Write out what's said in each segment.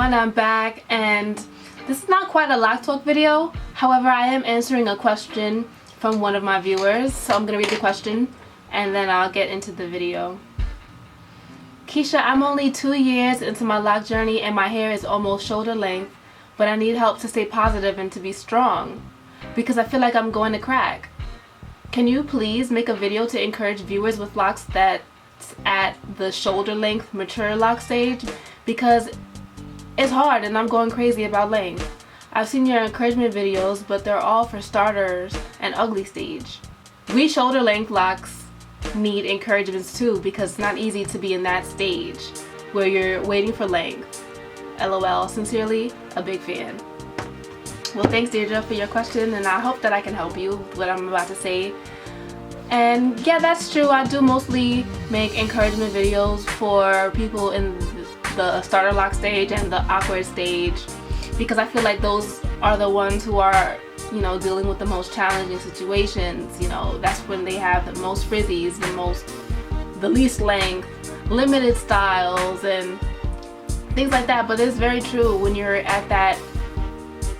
everyone, I'm back, and this is not quite a lock talk video. However, I am answering a question from one of my viewers, so I'm gonna read the question and then I'll get into the video. Keisha, I'm only 2 years into my lock journey and my hair is almost shoulder length, but I need help to stay positive and to be strong because I feel like I'm going to crack. Can you please make a video to encourage viewers with locks that's at the shoulder length mature lock stage, because it's hard and I'm going crazy about length. I've seen your encouragement videos, but they're all for starters and ugly stage. We shoulder length locks need encouragements too, because it's not easy to be in that stage where you're waiting for length. LOL, sincerely, a big fan. Well, thanks Deirdre for your question, and I hope that I can help you with what I'm about to say. And yeah, that's true. I do mostly make encouragement videos for people in the starter lock stage and the awkward stage, because I feel like those are the ones who are, you know, dealing with the most challenging situations. You know, that's when they have the most frizzies, the least length, limited styles and things like that. But it's very true, when you're at that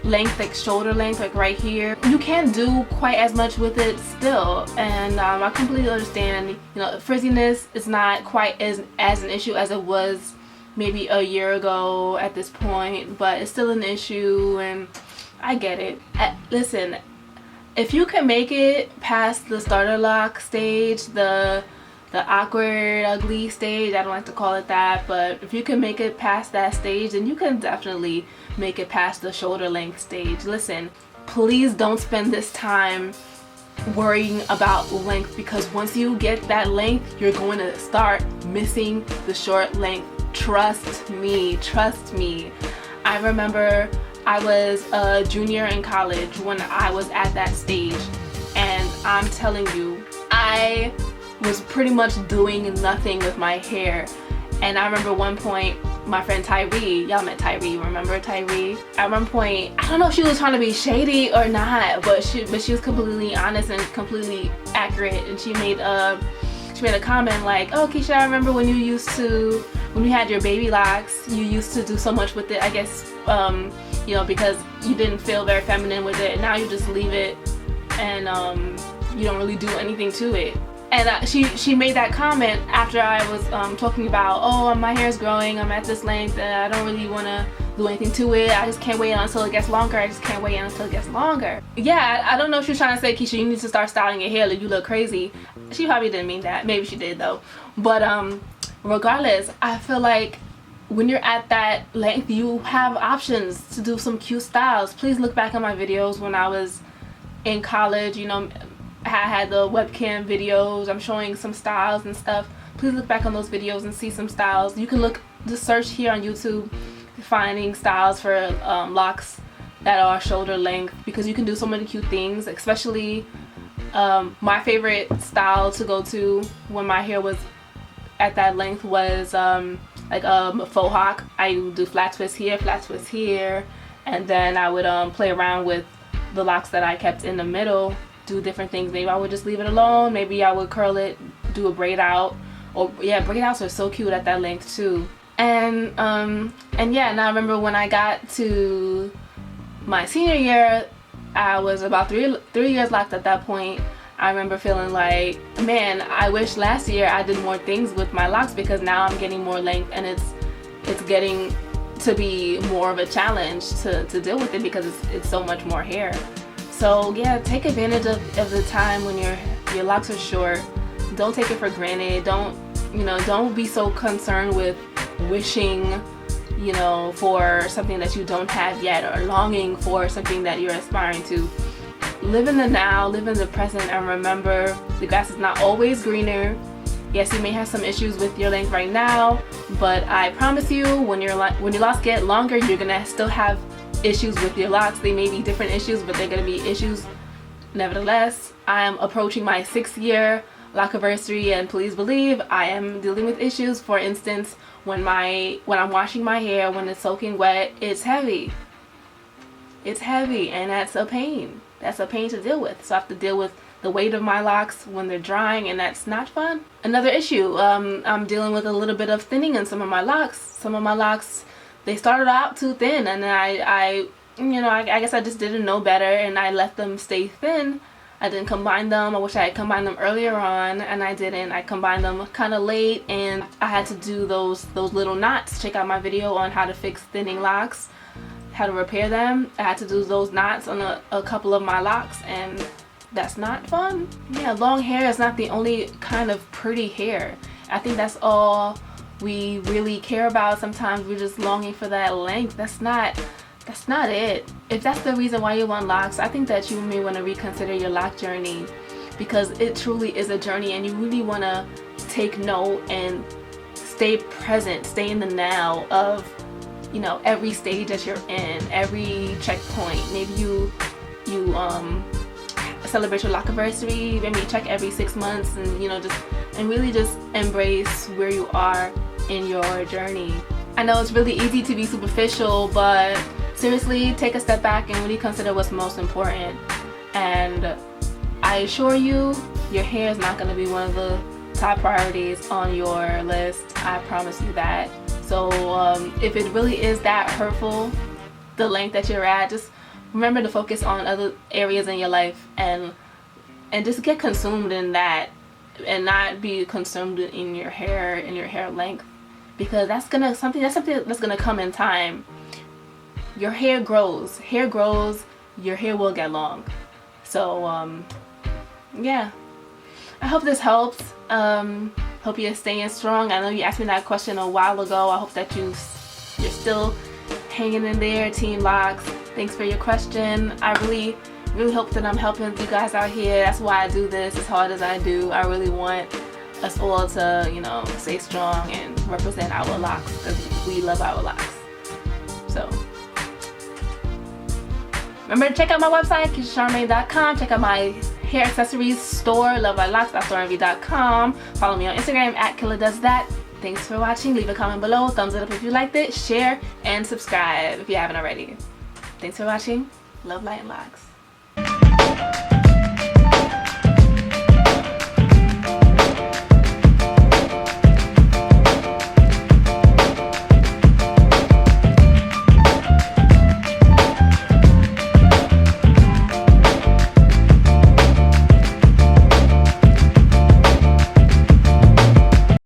length, like shoulder length, like right here, you can't do quite as much with it still. And I completely understand, you know, frizziness is not quite as an issue as it was maybe a year ago at this point, but it's still an issue, and I get it. Listen, if you can make it past the starter lock stage, the awkward ugly stage, I don't like to call it that, but if you can make it past that stage, then you can definitely make it past the shoulder length stage. Listen, please don't spend this time worrying about length, because once you get that length, you're going to start missing the short length. Trust me, trust me. I remember I was a junior in college when I was at that stage, and I'm telling you, I was pretty much doing nothing with my hair. And I remember one point, my friend Tyree, y'all met Tyree, remember Tyree? At one point, I don't know if she was trying to be shady or not, but she was completely honest and completely accurate, and she made a comment like, oh Keisha, I remember when you had your baby locks, you used to do so much with it, I guess, you know, because you didn't feel very feminine with it, and now you just leave it and you don't really do anything to it. And she made that comment after I was talking about, oh, my hair is growing, I'm at this length, and I don't really want to do anything to it. I just can't wait until it gets longer. I just can't wait until it gets longer. Yeah, I don't know if she was trying to say, Keisha, you need to start styling your hair, like you look crazy. She probably didn't mean that. Maybe she did though. But regardless, I feel like when you're at that length, you have options to do some cute styles. Please look back at my videos when I was in college. You know, I had the webcam videos, I'm showing some styles and stuff. Please look back on those videos and see some styles. You can just search here on YouTube, finding styles for locks that are shoulder length, because you can do so many cute things. Especially my favorite style to go to when my hair was at that length was like a faux hawk. I would do flat twist here, and then I would play around with the locks that I kept in the middle, do different things. Maybe I would just leave it alone, maybe I would curl it, do a braid out, or yeah, braid outs are so cute at that length too. And yeah, and I remember when I got to my senior year, I was about three years locked at that point. I remember feeling like, man, I wish last year I did more things with my locks, because now I'm getting more length and it's getting to be more of a challenge to deal with it, because it's so much more hair. So yeah, take advantage of the time when your locks are short. Don't take it for granted. Don't be so concerned with wishing, you know, for something that you don't have yet, or longing for something that you're aspiring to. Live in the now, live in the present, and remember, the grass is not always greener. Yes, you may have some issues with your length right now, but I promise you, when your locks get longer, you're gonna still have issues with your locks. They may be different issues, but they're gonna be issues nevertheless. I am approaching my 6th year lock anniversary, and please believe I am dealing with issues. For instance, when I'm washing my hair, when it's soaking wet, it's heavy. It's heavy, and that's a pain. That's a pain to deal with. So I have to deal with the weight of my locks when they're drying, and that's not fun. Another issue, I'm dealing with a little bit of thinning in some of my locks. Some of my locks, they started out too thin, and then I guess I just didn't know better, and I let them stay thin. I didn't combine them. I wish I had combined them earlier on, and I didn't. I combined them kind of late, and I had to do those little knots. Check out my video on how to fix thinning locks, how to repair them. I had to do those knots on a couple of my locks, and that's not fun. Yeah, long hair is not the only kind of pretty hair. I think that's all we really care about. Sometimes we're just longing for that length. That's not it. If that's the reason why you want locks, I think that you may want to reconsider your lock journey, because it truly is a journey, and you really want to take note and stay present, stay in the now of, you know, every stage that you're in, every checkpoint. Maybe you celebrate your lock anniversary, maybe check every 6 months, and, you know, and really just embrace where you are in your journey. I know it's really easy to be superficial, but seriously, take a step back and really consider what's most important. And I assure you, your hair is not going to be one of the top priorities on your list. I promise you that. So if it really is that hurtful, the length that you're at, just remember to focus on other areas in your life, and just get consumed in that, and not be consumed in your hair and your hair length, because that's something that's gonna come in time. Your hair grows, your hair will get long. So yeah, I hope this helps. Hope you're staying strong. I know you asked me that question a while ago. I hope that you're still hanging in there, Team Locs. Thanks for your question. I really hope that I'm helping you guys out here. That's why I do this as hard as I do. I really want us all to, you know, stay strong and represent our locks, because we love our locks. So remember to check out my website, KeishaCharmaine.com. Check out my hair accessories store, lovebylocks.storenvy.com. Follow me on Instagram at KillaDoesThat. Thanks for watching. Leave a comment below. Thumbs it up if you liked it. Share and subscribe if you haven't already. Thanks for watching. Love, light, and locks.